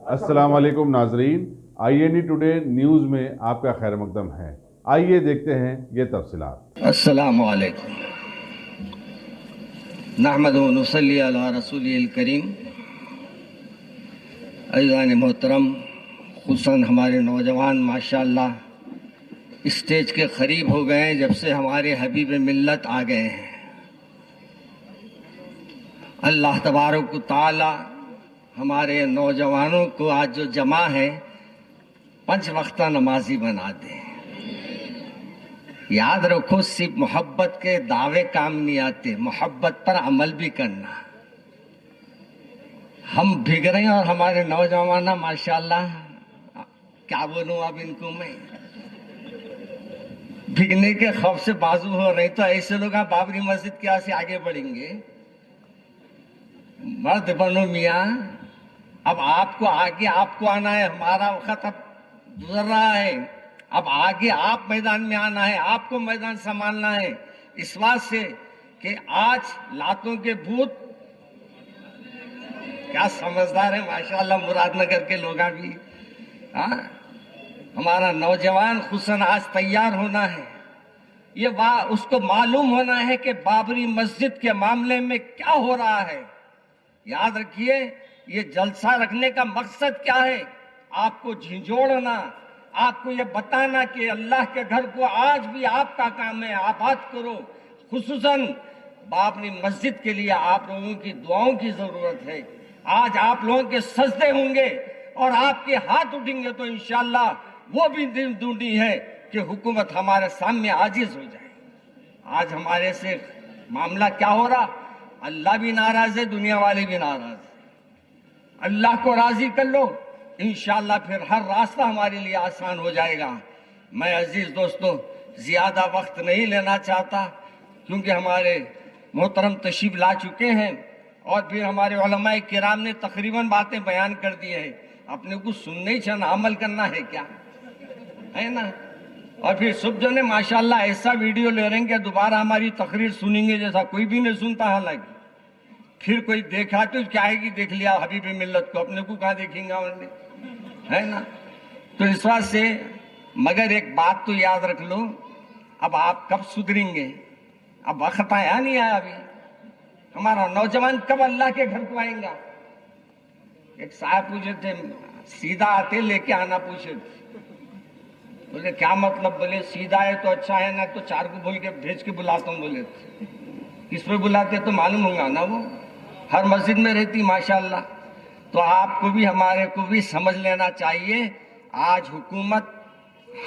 अस्सलाम वालेकुम नाजरीन, INE टुडे न्यूज़ में आपका खैर मकदम है। आइए देखते हैं ये तफसीलात। अस्सलाम वालेकुम नहमदु व नुसल्ली अला रसूलिल करीम। अज़ीज़ान मोहतरम, खुसूसन हमारे नौजवान माशाअल्लाह स्टेज के करीब हो गए हैं जब से हमारे हबीब मिल्लत आ गए हैं। अल्लाह तबारक व तआला हमारे नौजवानों को आज जो जमा है 5 वक्त नमाजी बना दे। याद रखो, सिर्फ मोहब्बत के दावे काम नहीं आते, मोहब्बत पर अमल भी करना। हम भीग रहे हैं और हमारे नौजवान माशाअल्लाह, क्या बोलूं अब इनको मैं, भीगने के खौफ से बाजू हो रहे। तो ऐसे लोग आप बाबरी मस्जिद क्या से आगे बढ़ेंगे? मर्द बनो मियाँ, अब आपको आगे आपको आना है। हमारा वक्त अब गुजर रहा है, अब आगे आप मैदान में आना है, आपको मैदान संभालना है। इस बात से कि आज लातों के भूत क्या समझदार है माशाअल्लाह, मुरादनगर के लोग भी। हाँ, हमारा नौजवान खुसन आज तैयार होना है। ये उसको मालूम होना है कि बाबरी मस्जिद के मामले में क्या हो रहा है। याद रखिए, ये जलसा रखने का मकसद क्या है? आपको झिझोड़ना, आपको ये बताना कि अल्लाह के घर को आज भी आपका काम है, आबाद करो। खुसूसन बाबरी मस्जिद के लिए आप लोगों की दुआओं की जरूरत है। आज आप लोगों के सजदे होंगे और आपके हाथ उठेंगे तो इंशाअल्लाह वो भी दिन ढूंढी है कि हुकूमत हमारे सामने आजिज हो जाए। आज हमारे से मामला क्या हो रहा? अल्लाह भी नाराज है, दुनिया वाले भी नाराज है। अल्लाह को राजी कर लो, इंशाअल्लाह फिर हर रास्ता हमारे लिए आसान हो जाएगा। मैं अजीज दोस्तों ज्यादा वक्त नहीं लेना चाहता, क्योंकि हमारे मोहतरम तशरीफ ला चुके हैं और फिर हमारे उलमाए किराम ने तकरीबन बातें बयान कर दी है। अपने को सुनने ही छन, अमल करना है क्या, है ना? और फिर सब जने माशाअल्लाह ऐसा वीडियो ले रहे हैं कि दोबारा हमारी तकरीर सुनेंगे जैसा कोई भी नहीं सुनता। हालांकि फिर कोई देखा तो क्या है कि देख लिया हबीब मिल्लत को, अपने को कहाँ देखेंगे उन्होंने, है ना? तो इस बात से, मगर एक बात तो याद रख लो, अब आप कब सुधरेंगे? अब वक्त आया नहीं आया अभी? हमारा नौजवान कब अल्लाह के घर को आएगा? एक साहब पूछे थे, सीधा आते लेके आना पूछे, बोले क्या मतलब? बोले सीधा है तो अच्छा है, ना तो 4 को बोल के भेज के बुलाता हूँ। बोले किस पे बुलाते तो मालूम होगा ना, वो हर मस्जिद में रहती माशाअल्लाह। तो आपको भी हमारे को भी समझ लेना चाहिए, आज हुकूमत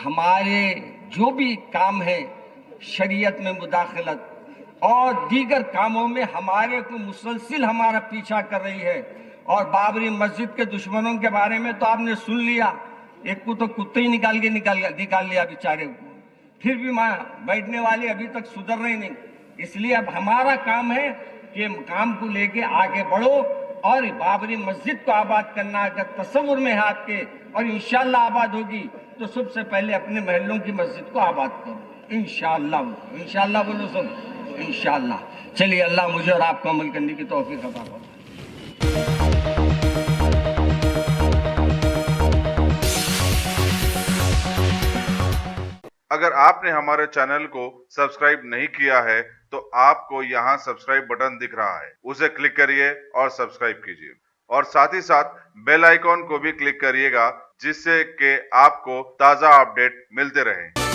हमारे जो भी काम है शरीयत में मुदाखलत और दीगर कामों में हमारे को मुसलसिल हमारा पीछा कर रही है। और बाबरी मस्जिद के दुश्मनों के बारे में तो आपने सुन लिया, एक को तो कुत्ते ही निकाल लिया बेचारे को, फिर भी बैठने वाले अभी तक सुधर रहे नहीं। इसलिए अब हमारा काम है कि काम को लेके आगे बढ़ो और बाबरी मस्जिद को आबाद करना अगर तस्वुर में है आपके, और इंशाअल्लाह आबाद होगी, तो सबसे पहले अपने महलों की मस्जिद को आबाद करो इंशाअल्लाह। इंशाअल्लाह बोलो सब, इंशाअल्लाह। चलिए, अल्लाह मुझे और आपको अमल करने की तौफीक अता फरमाए। अगर आपने हमारे चैनल को सब्सक्राइब नहीं किया है तो आपको यहाँ सब्सक्राइब बटन दिख रहा है, उसे क्लिक करिए और सब्सक्राइब कीजिए, और साथ ही साथ बेल आइकॉन को भी क्लिक करिएगा, जिससे कि आपको ताज़ा अपडेट मिलते रहें।